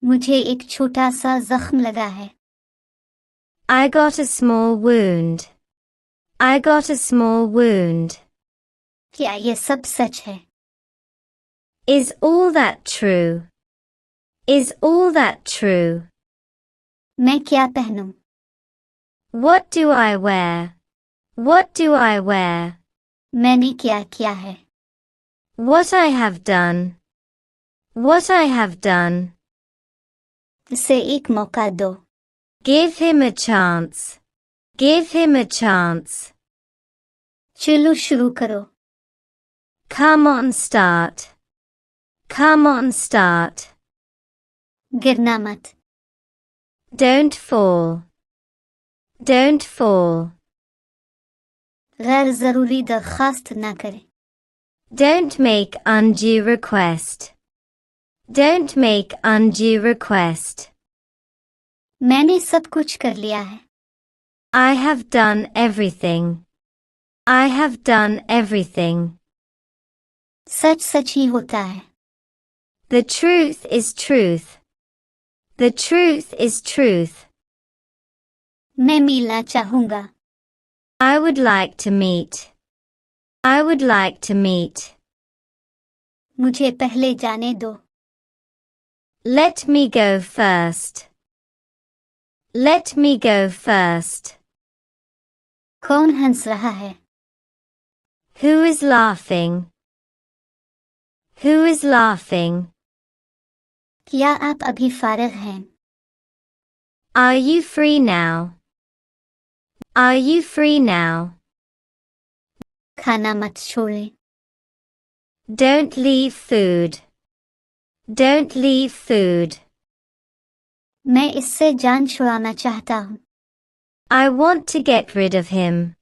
मुझे एक छोटा सा जख्म लगा है. I got a small wound. I got a small wound. क्या ये सब सच है? Is all that true? Is all that true? मैं क्या पहनूं? What do I wear? What do I wear? मैंने क्या किया है? What I have done. What I have done. इसे एक मौका दो. Give him a chance. Give him a chance. चलो शुरू करो. Come on, start. Come on, start. गिरना मत. Don't fall. Don't fall. गैर जरूरी दरखास्त ना करें. Don't make undue request. Don't make undue request. मैंने सब कुछ कर लिया है. I have done everything. I have done everything. सच सच ही होता है. The truth is truth. The truth is truth. मैं मिलना चाहूंगा. I would like to meet. I would like to meet. मुझे पहले जाने दो. Let me go first. Let me go first. कौन हंस रहा है? Who is laughing? Who is laughing? क्या आप अभी फारिग हैं? Are you free now? Are you free now? खाना मत छोड़ें. Don't leave food. Don't leave food. मैं इससे जान छुड़ाना चाहता हूँ. I want to get rid of him.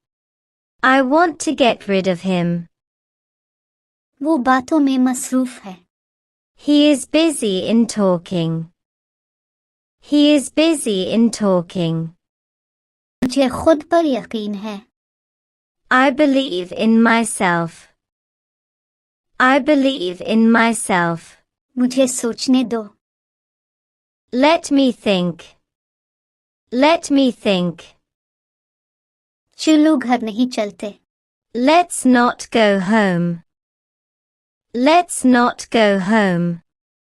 I want to get rid of him. वो बातों में मसरूफ है. He is busy in talking. He is busy in talking. मुझे खुद पर यकीन है. I believe in myself. I believe in myself. मुझे सोचने दो. Let me think. Let me think. चलो घर नहीं चलते. Let's not go home. Let's not go home.